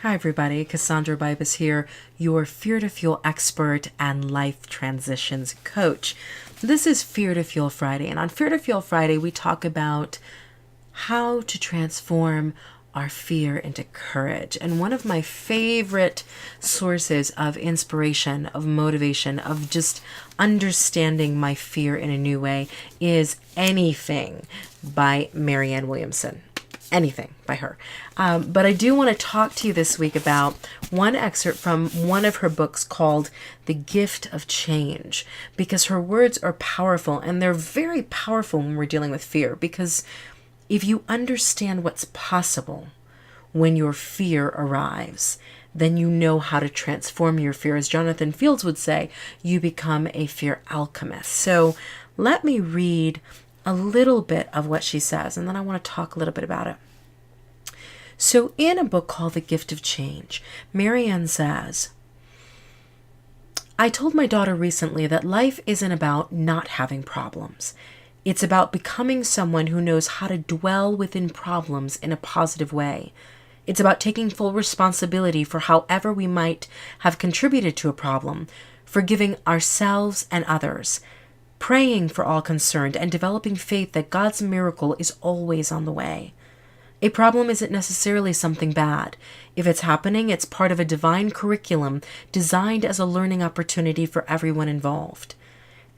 Hi everybody, Cassandra Bibas here, your Fear to Fuel expert and life transitions coach. This is Fear to Fuel Friday, and on Fear to Fuel Friday we talk about how to transform our fear into courage. And one of my favorite sources of inspiration, of motivation, of just understanding my fear in a new way is Anything by Marianne Williamson. Anything by her. But I do want to talk to you this week about one excerpt from one of her books called The Gift of Change, because her words are powerful, and they're very powerful when we're dealing with fear, because if you understand what's possible when your fear arrives, then you know how to transform your fear. As Jonathan Fields would say, you become a fear alchemist. So let me read a little bit of what she says, and then I want to talk a little bit about it. So in a book called The Gift of Change, Marianne says, I told my daughter recently that life isn't about not having problems. It's about becoming someone who knows how to dwell within problems in a positive way. It's about taking full responsibility for however we might have contributed to a problem, forgiving ourselves and others, praying for all concerned, and developing faith that God's miracle is always on the way. A problem isn't necessarily something bad. If it's happening, it's part of a divine curriculum designed as a learning opportunity for everyone involved.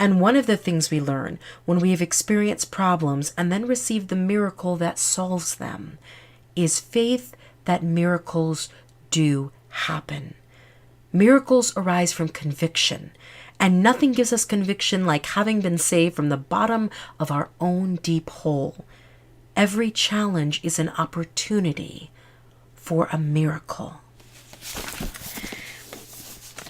And one of the things we learn when we have experienced problems and then receive the miracle that solves them is faith that miracles do happen. Miracles arise from conviction, and nothing gives us conviction like having been saved from the bottom of our own deep hole. Every challenge is an opportunity for a miracle.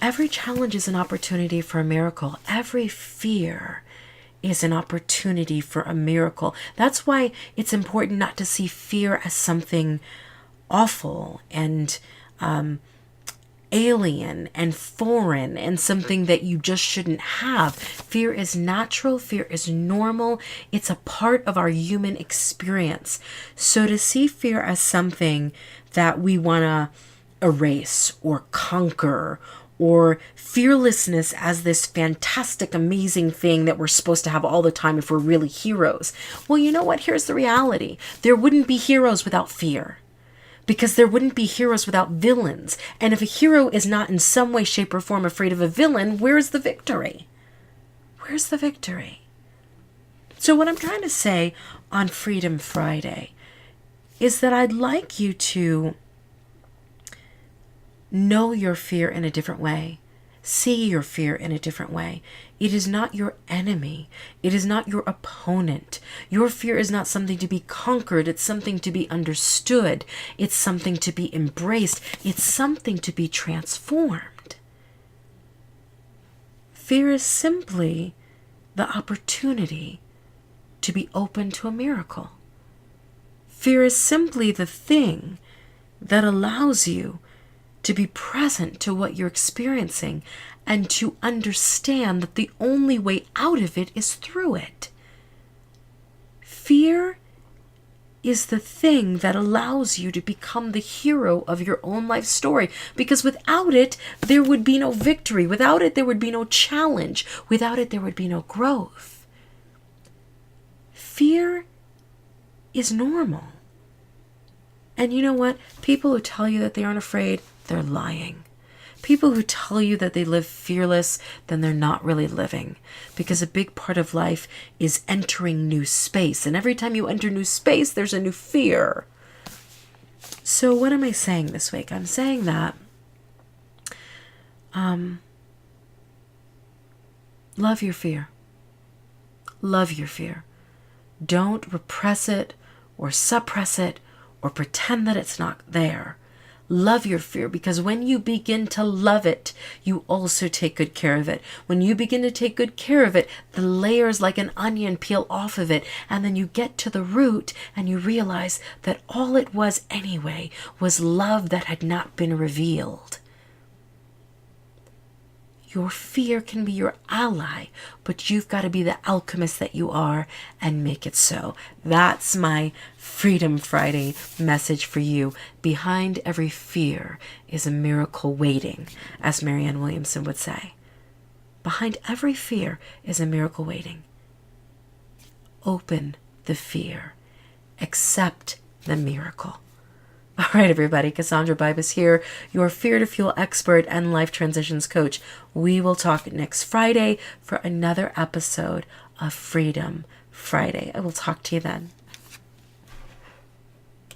Every challenge is an opportunity for a miracle. Every fear is an opportunity for a miracle. That's why it's important not to see fear as something awful and alien and foreign and something that you just shouldn't have. Fear is natural. Fear is normal. It's a part of our human experience. So to see fear as something that we want to erase or conquer, or fearlessness as this fantastic, amazing thing that we're supposed to have all the time if we're really heroes. Well, you know what? Here's the reality. There wouldn't be heroes without fear, because there wouldn't be heroes without villains. And if a hero is not in some way, shape, or form afraid of a villain, where's the victory? Where's the victory? So what I'm trying to say on Freedom Friday is that I'd like you to know your fear in a different way. See your fear in a different way. It is not your enemy. It is not your opponent. Your fear is not something to be conquered. It's something to be understood. It's something to be embraced. It's something to be transformed. Fear is simply the opportunity to be open to a miracle. Fear is simply the thing that allows you to be present to what you're experiencing and to understand that the only way out of it is through it. Fear is the thing that allows you to become the hero of your own life story, because without it, there would be no victory. Without it, there would be no challenge. Without it, there would be no growth. Fear is normal. And you know what? People who tell you that they aren't afraid, they're lying. People who tell you that they live fearless, then they're not really living. Because a big part of life is entering new space. And every time you enter new space, there's a new fear. So what am I saying this week? I'm saying that love your fear. Love your fear. Don't repress it or suppress it or pretend that it's not there. Love your fear, because when you begin to love it, you also take good care of it. When you begin to take good care of it, the layers like an onion peel off of it, and then you get to the root and you realize that all it was anyway was love that had not been revealed. Your fear can be your ally, but you've got to be the alchemist that you are and make it so. That's my Freedom Friday message for you. Behind every fear is a miracle waiting, as Marianne Williamson would say. Behind every fear is a miracle waiting. Open the fear. Accept the miracle. All right, everybody. Cassandra Bibas here, your Fear to Fuel expert and life transitions coach. We will talk next Friday for another episode of Freedom Friday. I will talk to you then.